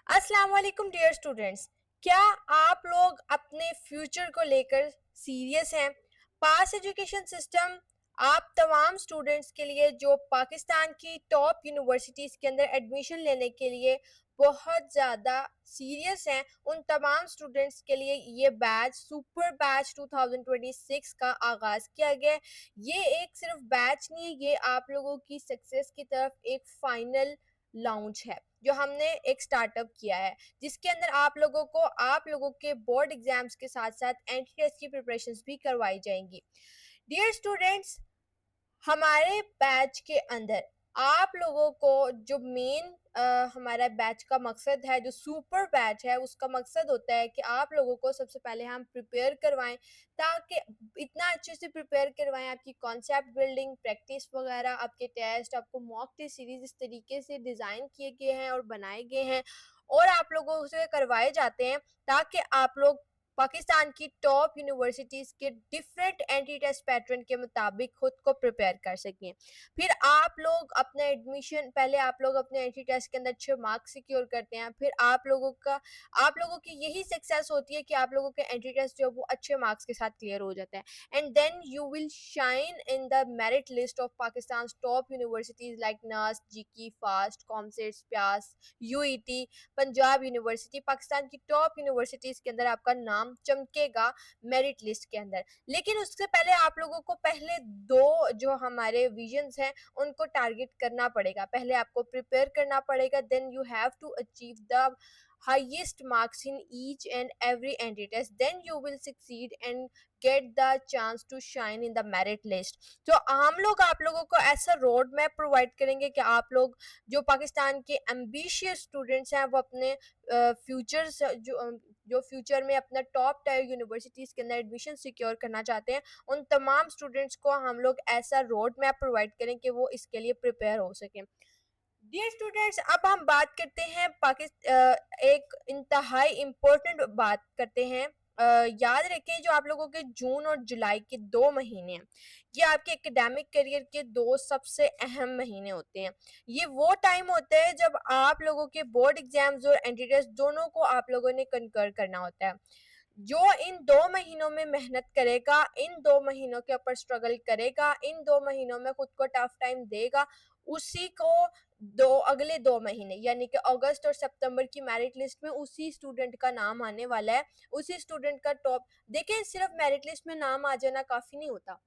अस्सलाम वालेकुम dear students. क्या आप लोग अपने फ्यूचर को लेकर सीरियस हैं? पास एजुकेशन सिस्टम आप तमाम स्टूडेंट्स के लिए जो पाकिस्तान की टॉप यूनिवर्सिटीज़ के अंदर एडमिशन लेने के लिए बहुत ज़्यादा सीरियस हैं, उन तमाम स्टूडेंट्स के लिए ये बैच सुपर बैच 2026 का आगाज़ किया गया है। ये एक सिर्फ बैच नहीं है, ये आप लोगों की सक्सेस की तरफ एक फाइनल लॉन्च है जो हमने एक स्टार्टअप किया है, जिसके अंदर आप लोगों के बोर्ड एग्जाम्स के साथ साथ एंट्री टेस्ट की प्रिपरेशंस भी करवाई जाएंगी। डियर स्टूडेंट्स, हमारे बैच के अंदर आप लोगों को जो मेन हमारा बैच का मकसद है, जो सुपर बैच है, उसका मकसद होता है कि आप लोगों को सबसे पहले हम प्रिपेयर करवाएं, ताकि इतना अच्छे से प्रिपेयर करवाएं, आपकी कॉन्सेप्ट बिल्डिंग प्रैक्टिस वगैरह, आपके टेस्ट, आपको मॉक टेस्ट सीरीज इस तरीके से डिज़ाइन किए गए हैं और बनाए गए हैं और आप लोगों से करवाए जाते हैं ताकि आप लोग पाकिस्तान की टॉप यूनिवर्सिटीज़ के डिफरेंट एंटी टेस्ट पैटर्न के मुताबिक खुद को प्रिपेयर कर सकें। फिर आप लोग अपने एंटी टेस्ट के अंदर अच्छे मार्क्स सिक्योर करते हैं, फिर आप लोगों की यही सक्सेस होती है कि आप लोगों के एंटी टेस्ट जो वो अच्छे मार्क्स के साथ क्लियर हो जाता है, and then you will shine in the merit list of Pakistan top universities like NUST, GIKI, FAST, COMSATS, PIEAS, UET, Punjab university. Pakistan की टॉप यूनिवर्सिटीज़ के अंदर आपका नाम चमकेगा मेरिट लिस्ट के अंदर। लेकिन उससे पहले आप लोगों को पहले दो जो हमारे विजन्स हैं उनको टारगेट करना पड़ेगा, पहले आपको प्रिपेयर करना पड़ेगा। Then you have to achieve the highest marks in each and every entry test, then you will succeed and get the chance to shine in the merit list। तो हम लोग आप लोगों को ऐसा रोड मैप प्रोवाइड करेंगे कि आप लोग जो पाकिस्तान के एम्बिशियस स्टूडेंट्स हैं वो अपने फ्यूचर्स जो फ्यूचर में अपना टॉप टायर यूनिवर्सिटीज़ के अंदर एडमिशन सिक्योर करना चाहते हैं, उन तमाम स्टूडेंट्स को हम लोग ऐसा रोड मैप प्रोवाइड करें कि वो इसके लिए प्रिपेयर हो सकें। डियर स्टूडेंट्स, अब हम बात करते हैं एक इंतहाई इम्पोर्टेंट बात करते हैं। याद रखें, जो आप लोगों के जून और जुलाई के 2 महीने हैं, ये आपके एकेडमिक करियर के 2 सबसे अहम महीने होते हैं। ये वो टाइम होता है जब आप लोगों के बोर्ड एग्जाम्स और एंट्री टेस्ट दोनों को आप लोगों ने कंकर करना होता है। जो इन 2 महीनों में मेहनत करेगा, इन 2 महीनों के ऊपर स्ट्रगल करेगा, इन 2 महीनों में खुद को टफ टाइम देगा, उसी को अगले 2 महीने यानी कि अगस्त और सितंबर की मेरिट लिस्ट में उसी स्टूडेंट का नाम आने वाला है। उसी स्टूडेंट का टॉप देखें, सिर्फ मेरिट लिस्ट में नाम आ जाना काफ़ी नहीं होता।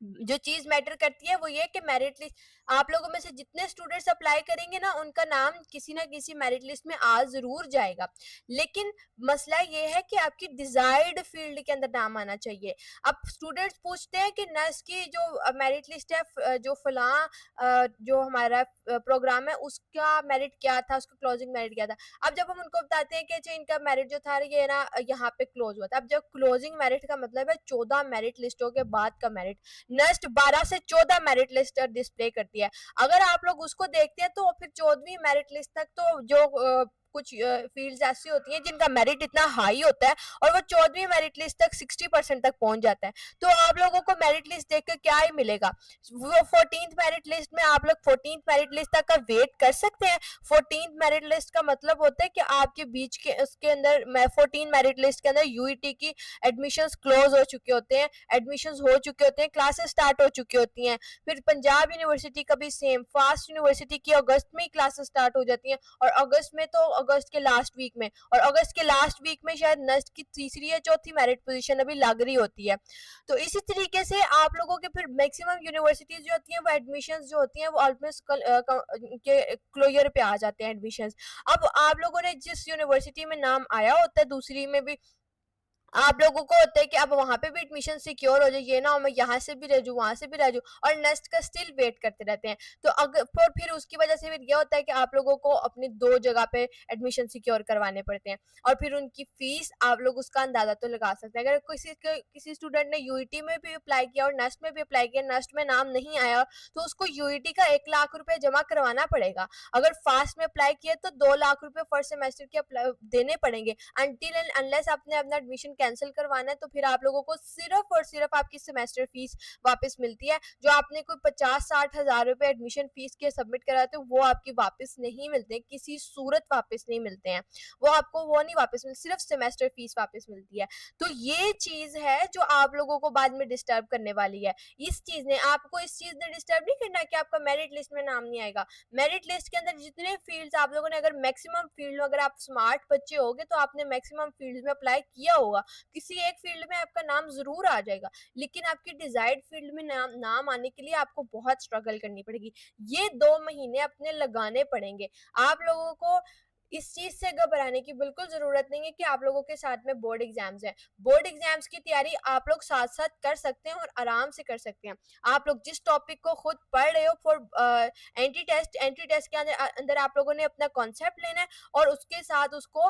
जो चीज़ मैटर करती है वो ये कि मेरिट लिस्ट, आप लोगों में से जितने स्टूडेंट्स अप्लाई करेंगे ना, उनका नाम किसी ना किसी मेरिट लिस्ट में आ ज़रूर जाएगा। लेकिन मसला ये है कि आपकी डिज़ायर्ड फील्ड के अंदर नाम आना चाहिए। अब स्टूडेंट्स पूछते हैं कि नर्स की जो मेरिट लिस्ट है, जो फलां जो हमारा प्रोग्राम है उसका मेरिट क्या था, उसका क्लोजिंग मेरिट क्या था। अब जब हम उनको बताते हैं कि अच्छा इनका मेरिट जो था ये ना यहाँ पे क्लोज हुआ था, अब जब क्लोजिंग मेरिट का मतलब है 14 मेरिट लिस्टों के बाद का मेरिट, नेक्स्ट 12 से 14 मेरिट लिस्ट डिस्प्ले करती है। अगर आप लोग उसको देखते हैं तो फिर 14वीं मेरिट लिस्ट तक तो जो कुछ फील्ड्स ऐसी होती हैं जिनका मेरिट इतना हाई होता है और वो 14वीं मेरिट लिस्ट तक 60% तक पहुंच जाता है। तो आप लोगों को मेरिट लिस्ट देख कर क्या ही मिलेगा? वो 14th मेरिट लिस्ट में आप लोग 14th मेरिट लिस्ट तक का वेट कर सकते हैं। 14th मेरिट लिस्ट का मतलब होता है कि आपके बीच के उसके अंदर 14 मेरिट लिस्ट के अंदर यूईटी की एडमिशंस क्लोज हो चुके होते हैं, एडमिशंस हो चुके होते हैं, क्लासेस स्टार्ट हो चुकी होती हैं। फिर पंजाब यूनिवर्सिटी का भी सेम, फास्ट यूनिवर्सिटी की अगस्त में ही क्लासेस स्टार्ट हो जाती हैं और अगस्त में तो अगस्त के लास्ट वीक में, और अगस्त के लास्ट वीक में शायद नेक्स्ट की तीसरी या चौथी मेरिट पोजीशन अभी लग रही होती है। तो इसी तरीके से आप लोगों के फिर मैक्सिमम यूनिवर्सिटीज जो होती हैं वो एडमिशंस जो होती हैं वो ऑलमोस्ट के क्लोजर पे आ जाते हैं एडमिशंस। अब आप लोगों ने जिस यूनिवर्सिटी में नाम आया होता है दूसरी में भी आप लोगों को होता है कि अब वहाँ पे भी एडमिशन सिक्योर हो जाए, ये ना हो मैं यहाँ से भी रह जाऊँ वहाँ से भी रह जाऊँ, और नेक्स्ट का स्टिल वेट करते रहते हैं। तो अगर फिर उसकी वजह से फिर ये होता है कि आप लोगों को अपनी 2 जगह पे एडमिशन सिक्योर करवाने पड़ते हैं और फिर उनकी फीस आप लोग उसका अंदाजा तो लगा सकते हैं। अगर किसी स्टूडेंट ने यूईटी में भी अप्लाई किया और नेक्स्ट में भी अप्लाई किया, नेक्स्ट में नाम नहीं आया, तो उसको यूईटी का 1 लाख रुपये जमा करवाना पड़ेगा। अगर फास्ट में अप्लाई किया तो 2 लाख रुपये फर्स्ट सेमेस्टर के देने पड़ेंगे अनटिल एंड अनलेस आपने अपना एडमिशन कैंसिल करवाना है तो फिर आप लोगों को सिर्फ और सिर्फ आपकी सेमेस्टर फीस वापस मिलती है। जो आपने कोई 50-60 हज़ार रुपए एडमिशन फीस के सबमिट कराते हो वो आपकी वापस नहीं मिलते, किसी सूरत वापस नहीं मिलते हैं, वो आपको वो नहीं वापस मिलते, सिर्फ सेमेस्टर फीस वापस मिलती है। तो ये चीज़ है जो आप लोगों को बाद में डिस्टर्ब करने वाली है। इस चीज़ ने आपको इस चीज़ ने डिस्टर्ब नहीं करना है कि आपका मेरिट लिस्ट में नाम नहीं आएगा। मेरिट लिस्ट के अंदर जितने फील्ड्स आप लोगों ने, अगर मैक्सिमम फील्ड में अगर आप स्मार्ट बच्चे होगे तो आपने मैक्सिमम फील्ड्स में अप्लाई किया होगा, किसी एक फील्ड में आपका नाम ज़रूर आ जाएगा, लेकिन आपकी डिज़ायर्ड फील्ड में नाम आने के लिए आपको बहुत स्ट्रगल करनी पड़ेगी। ये 2 महीने अपने लगाने पड़ेंगे। आप लोगों को इस चीज़ से घबराने की बिल्कुल ज़रूरत नहीं है कि आप लोगों के साथ में बोर्ड एग्ज़ाम्स हैं। बोर्ड एग्ज़ाम्स की तैयारी आप लोग साथ-साथ कर सकते हैं और आराम से कर सकते हैं। आप लोग जिस टॉपिक को खुद पढ़ रहे हो फॉर एंट्री टेस्ट के अंदर आप लोगों ने अपना कॉन्सेप्ट लेना है और उसके साथ उसको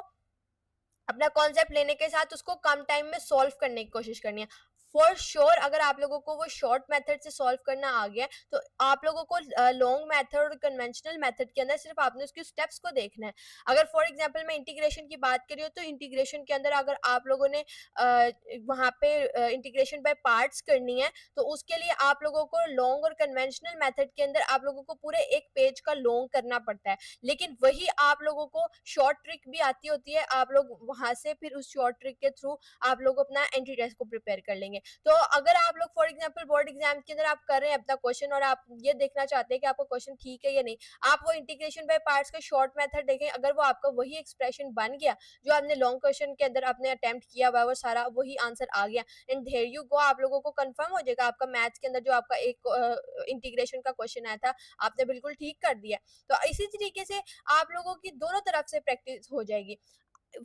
अपना कॉन्सेप्ट लेने के साथ उसको कम टाइम में सॉल्व करने की कोशिश करनी है। फॉर श्योर अगर आप लोगों को वो शॉर्ट मेथड से सॉल्व करना आ गया तो आप लोगों को लॉन्ग मेथड और कन्वेंशनल मेथड के अंदर सिर्फ आपने उसके स्टेप्स को देखना है। अगर फॉर एग्जांपल मैं इंटीग्रेशन की बात करी हूँ तो इंटीग्रेशन के अंदर अगर आप लोगों ने वहाँ पे इंटीग्रेशन बाय पार्ट्स करनी है तो उसके लिए आप लोगों को लॉन्ग और कन्वेंशनल मेथड के अंदर आप लोगों को पूरे एक पेज का लॉन्ग करना पड़ता है, लेकिन वही आप लोगों को शॉर्ट ट्रिक भी आती होती है। आप लोग वहां से फिर उस शॉर्ट ट्रिक के थ्रू आप लोग अपना एंट्री टेस्ट को प्रिपेयर कर लेंगे। तो अगर आप लोग फॉर एग्जांपल बोर्ड एग्जाम के अंदर आप कर रहे हैं अपना क्वेश्चन और आप ये देखना चाहते हैं कि आपका क्वेश्चन ठीक है या नहीं, आप वो इंटीग्रेशन बाय पार्ट्स का शॉर्ट मेथड देखें। अगर वो आपका वही एक्सप्रेशन बन गया जो आपने लॉन्ग क्वेश्चन के अंदर आपने अटेम्प्ट किया हुआ है, वो सारा वही आंसर आ गया, एंड देयर यू गो, आप लोगों को कंफर्म हो जाएगा आपका मैथ्स के अंदर जो आपका एक इंटीग्रेशन का क्वेश्चन आया था आपने बिल्कुल ठीक कर दिया। तो इसी तरीके से आप लोगों की दोनों तरफ से प्रैक्टिस हो जाएगी।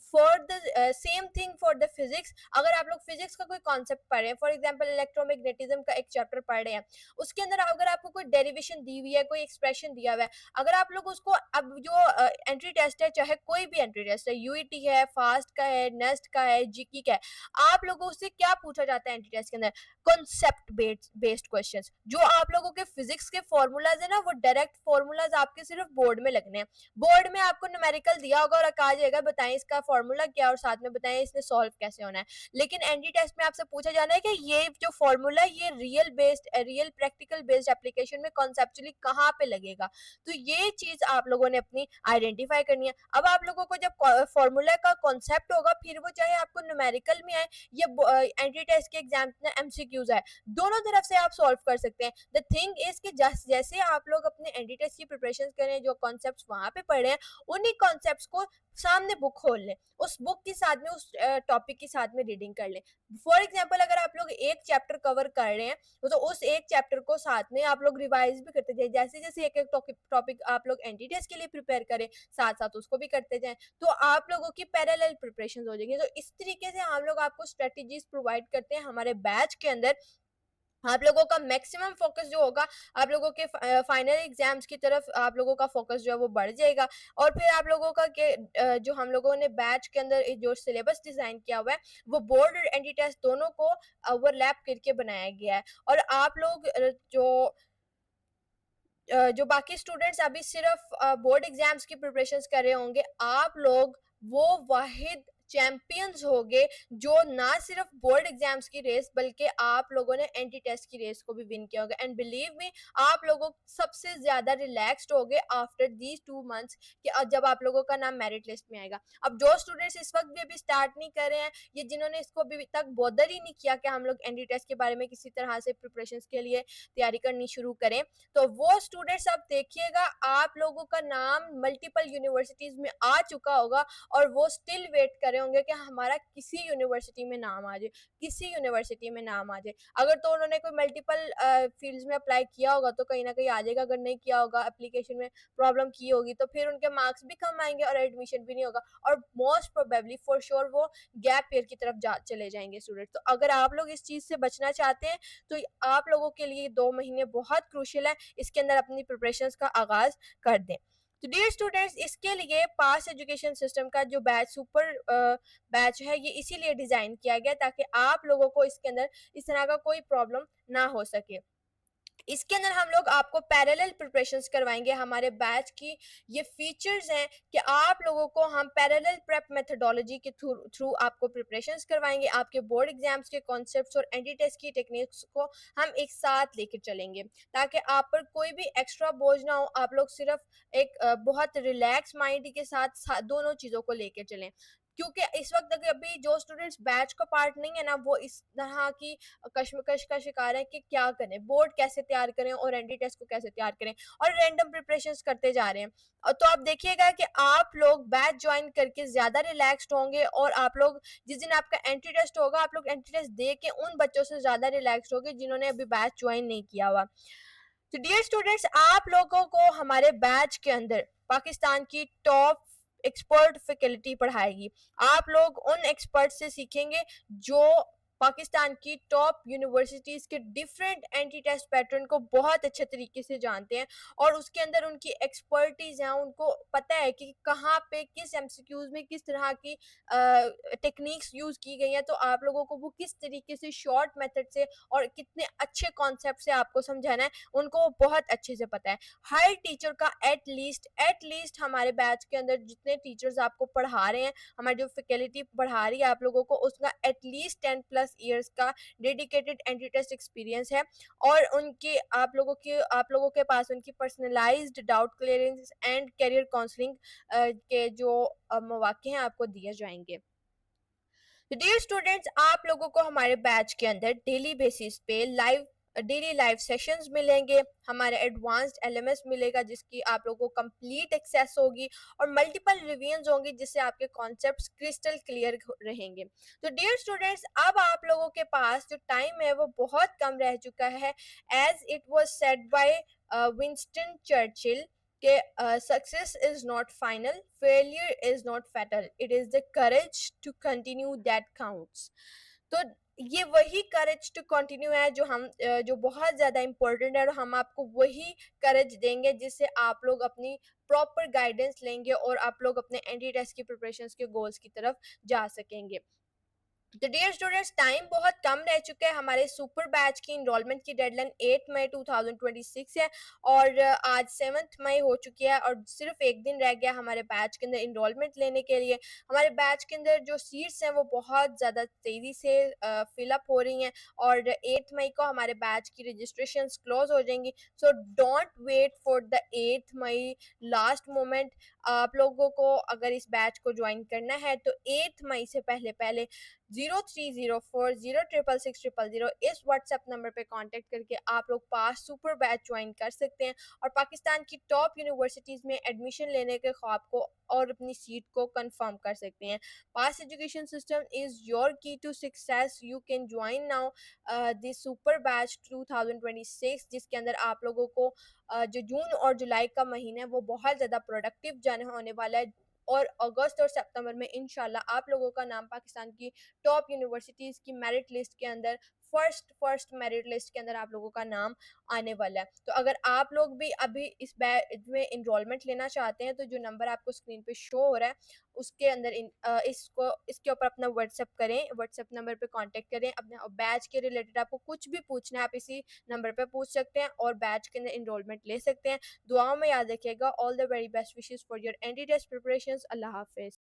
For the same thing for the physics, अगर आप लोग फिजिक्स का कोई कॉन्सेप्ट पढ़ रहे हैं, फॉर एग्जांपल इलेक्ट्रोमैग्नेटिज्म का एक चैप्टर पढ़ रहे हैं, उसके अंदर अगर आपको कोई डेरिवेशन दी हुई है, कोई एक्सप्रेशन दिया हुआ है, अगर आप लोग उसको अब जो एंट्री टेस्ट है, चाहे कोई भी एंट्री टेस्ट है, यूईटी है, फास्ट का है, नेस्ट का है, जीकी का है, आप लोगों से क्या पूछा जाता है एंट्री टेस्ट के अंदर? Concept based questions. जो आप लोगों के फिजिक्स के फॉर्मूलाज है ना, वो डायरेक्ट फॉर्मूलाज आपके सिर्फ बोर्ड में लगने हैं। बोर्ड में आपको न्यूमेरिकल दिया होगा और कहा जाएगा बताएं इसका फॉर्मूला क्या और साथ में बताएं इसने सॉल्व कैसे होना है, लेकिन एनडी टेस्ट में आपसे पूछा जाना है कि ये जो फॉर्मूला ये रियल प्रैक्टिकल बेस्ड एप्लीकेशन में कॉन्सेप्चुअली कहाँ पे लगेगा। तो ये चीज आप लोगों ने अपनी आइडेंटिफाई करनी है। अब आप लोगों को जब फॉर्मूला का कॉन्सेप्ट होगा, फिर वो चाहे आपको न्यूमेरिकल में आए या एंट्री टेस्ट के एग्जाम में एमसीक्यूज आए, दोनों तरफ से आप सॉल्व कर सकते हैं। द थिंग इज कि जैसे आप लोग अपने एंट्री टेस्ट की प्रिपरेशन करें, जो कॉन्सेप्ट वहां पे पढ़े हैं उन्हीं कॉन्सेप्ट्स को सामने बुक खोल लें, उस बुक के साथ में उस टॉपिक के साथ में रीडिंग कर लें। फॉर एग्जांपल अगर आप लोग एक चैप्टर कवर कर रहे हैं तो उस एक चैप्टर को साथ में आप लोग रिवाइज भी करते जाए, जैसे जैसे एक एक टॉपिक आप लोग एंट्री टेस्ट के लिए प्रिपेयर करें, साथ साथ उसको भी करते जाएं, तो आप लोगों की पैरेलल प्रिपरेशन हो जाएगी। तो इस तरीके से हम लोग आपको स्ट्रेटेजीज प्रोवाइड करते हैं हमारे बैच के अंदर। आप लोगों का मैक्सिमम फोकस जो होगा आप लोगों के फाइनल एग्जाम्स की तरफ आप लोगों का फोकस जो है वो बढ़ जाएगा। और फिर आप लोगों का जो हम लोगों ने बैच के अंदर जो सिलेबस डिजाइन किया हुआ है वो बोर्ड और एंट्री टेस्ट दोनों को ओवरलैप करके बनाया गया है। और आप लोग जो बाकी स्टूडेंट्स अभी सिर्फ बोर्ड एग्जाम्स की प्रिपरेशंस कर रहे होंगे, आप लोग वो वाहिद चैंपियंस होगे जो ना सिर्फ बोर्ड एग्जाम्स की रेस बल्कि आप लोगों ने एंटी टेस्ट की रेस को भी विन किया होगा। एंड बिलीव मी, आप लोगों सबसे ज्यादा रिलैक्स्ड होगे आफ्टर दीज 2 मंथ्स कि जब आप लोगों का नाम मेरिट लिस्ट में आएगा। अब जो स्टूडेंट्स इस वक्त भी अभी स्टार्ट नहीं कर रहे हैं, ये जिन्होंने इसको अभी तक बॉदर ही नहीं किया कि हम लोग एंटी टेस्ट के बारे में किसी तरह से प्रिपरेशन के लिए तैयारी करनी शुरू करें, तो वो स्टूडेंट्स अब देखिएगा आप लोगों का नाम मल्टीपल यूनिवर्सिटीज में आ चुका होगा और वो स्टिल वेट कर रहे होंगे कि हमारा किसी यूनिवर्सिटी में नाम आ जाए, किसी यूनिवर्सिटी में नाम आ जाए। अगर तो उन्होंने कोई मल्टीपल फील्ड्स में अप्लाई किया होगा तो कहीं ना कहीं आ जाएगा, अगर नहीं किया होगा एप्लीकेशन में प्रॉब्लम की होगी तो फिर उनके मार्क्स भी कम आएंगे और एडमिशन भी नहीं होगा और मोस्ट प्रोबेबली फॉर श्योर वो गैप ईयर की तरफ चले जाएंगे स्टूडेंट। तो अगर आप लोग इस चीज से बचना चाहते हैं तो आप लोगों के लिए 2 महीने बहुत क्रूशियल है, इसके अंदर अपनी प्रिपरेशन का आगाज कर दें। तो डियर स्टूडेंट्स, इसके लिए पास एजुकेशन सिस्टम का जो बैच सुपर बैच है ये इसीलिए डिजाइन किया गया ताकि आप लोगों को इसके अंदर इस तरह का कोई प्रॉब्लम ना हो सके। इसके अंदर हम लोग आपको पैरेलल प्रिपरेशंस करवाएंगे। हमारे बैच की ये फीचर्स हैं कि आप लोगों को हम पैरेलल प्रेप मेथोडोलॉजी के थ्रू थ्रू आपको प्रिपरेशंस करवाएंगे। आपके बोर्ड एग्जाम्स के कॉन्सेप्ट्स और एंटी टेस्ट की टेक्निक्स को हम एक साथ लेकर चलेंगे, ताकि आप पर कोई भी एक्स्ट्रा बोझ ना हो। आप लोग सिर्फ एक बहुत रिलैक्स माइंड के साथ दोनों चीज़ों को लेकर चलें, क्योंकि इस वक्त तक अभी जो स्टूडेंट्स बैच का पार्ट नहीं है ना, वो इस तरह की कश्मकश का शिकार है कि क्या करें, बोर्ड कैसे तैयार करें और एनडी टेस्ट को कैसे तैयार करें, और रैंडम प्रिपरेशंस करते जा रहे हैं। तो आप देखिएगा कि आप लोग बैच ज्वाइन करके ज़्यादा रिलैक्स्ड होंगे, और आप लोग जिस दिन आपका एंट्री टेस्ट होगा, आप लोग एंट्री टेस्ट दे के उन बच्चों से ज़्यादा रिलैक्स्ड होंगे जिन्होंने अभी बैच ज्वाइन नहीं किया हुआ। तो डियर स्टूडेंट्स, आप लोगों को हमारे बैच के अंदर पाकिस्तान की टॉप एक्सपर्ट फैकल्टी पढ़ाएगी। आप लोग उन एक्सपर्ट से सीखेंगे जो पाकिस्तान की टॉप यूनिवर्सिटीज़ के डिफरेंट एंटी टेस्ट पैटर्न को बहुत अच्छे तरीके से जानते हैं, और उसके अंदर उनकी एक्सपर्टीज़ हैं। उनको पता है कि कहाँ पे किस एमसीक्यूज़ में किस तरह की टेक्निक्स यूज़ की गई हैं, तो आप लोगों को वो किस तरीके से शॉर्ट मेथड से और कितने अच्छे कॉन्सेप्ट से आपको समझाना है, उनको बहुत अच्छे से पता है। हर टीचर का एट लीस्ट हमारे बैच के अंदर जितने टीचर्स आपको पढ़ा रहे हैं, हमारी जो फैकल्टी पढ़ा रही है आप लोगों को, उसका एटलीस्ट 10+ ईयर्स का डेडिकेटेड एंटी टेस्ट एक्सपीरियंस है, और उनके आप लोगों के पास उनकी personalised doubt clearance and career counselling के जो मौके हैं आपको दिए जाएंगे। तो डियर स्टूडेंट्स, आप लोगों को हमारे बैच के अंदर डेली लाइव सेशंस मिलेंगे। हमारे एडवांस्ड एलएमएस मिलेगा जिसकी आप लोगों को कंप्लीट एक्सेस होगी, और मल्टीपल रिवीजन होंगी जिससे आपके कॉन्सेप्ट्स क्रिस्टल क्लियर रहेंगे। तो डियर स्टूडेंट्स, अब आप लोगों के पास जो टाइम है वो बहुत कम रह चुका है। As it was said by Winston Churchill कि success is not final, failure is not fatal, it is the courage to continue that counts. तो ये वही करेज टू कंटिन्यू है जो बहुत ज़्यादा इम्पोर्टेंट है, और हम आपको वही करेज देंगे जिससे आप लोग अपनी प्रॉपर गाइडेंस लेंगे और आप लोग अपने एंटी टेस्ट की प्रिपरेशंस के गोल्स की तरफ जा सकेंगे। तो डियर स्टूडेंट्स, टाइम बहुत कम रह चुका है। हमारे सुपर बैच की इनरोलमेंट की डेडलाइन 8 मई 2026 है, और आज 7 मई हो चुकी है, और सिर्फ एक दिन रह गया हमारे बैच के अंदर इनरोलमेंट लेने के लिए। हमारे बैच के अंदर जो सीट्स हैं वो बहुत ज़्यादा तेज़ी से फिलअप हो रही हैं, और 8 मई को हमारे बैच की रजिस्ट्रेशन क्लोज हो जाएंगी। So don't wait for the 8 May last moment. आप लोगों को अगर इस बैच को ज्वाइन करना है तो 8 मई से पहले पहले 0304066600 इस व्हाट्सएप नंबर पे कांटेक्ट करके आप लोग पास सुपर बैच ज्वाइन कर सकते हैं, और पाकिस्तान की टॉप यूनिवर्सिटीज़ में एडमिशन लेने के ख्वाब को और अपनी सीट को कंफर्म कर सकते हैं। Pass education system is your key to success. You can join now this super batch 2026, जिसके अंदर आप लोगों को जो जून और जुलाई का महीना है वो बहुत ज़्यादा प्रोडक्टिव जाने होने वाला है, और अगस्त और सितंबर में इंशाल्लाह आप लोगों का नाम पाकिस्तान की टॉप यूनिवर्सिटीज़ की मेरिट लिस्ट के अंदर फर्स्ट मेरिट लिस्ट के अंदर आप लोगों का नाम आने वाला है। तो अगर आप लोग भी अभी इस बैच में इनरोलमेंट लेना चाहते हैं तो जो नंबर आपको स्क्रीन पे शो हो रहा है उसके अंदर इसके ऊपर अपना व्हाट्सएप करें, व्हाट्सएप नंबर पे कांटेक्ट करें। अपने बैच के रिलेटेड आपको कुछ भी पूछना है आप इसी नंबर पे पूछ सकते हैं, और बैच के अंदर इनरोलमेंट ले सकते हैं। दुआओं में याद रखिएगा। All the very best wishes for your entry test preparations. अल्लाह हाफिज़।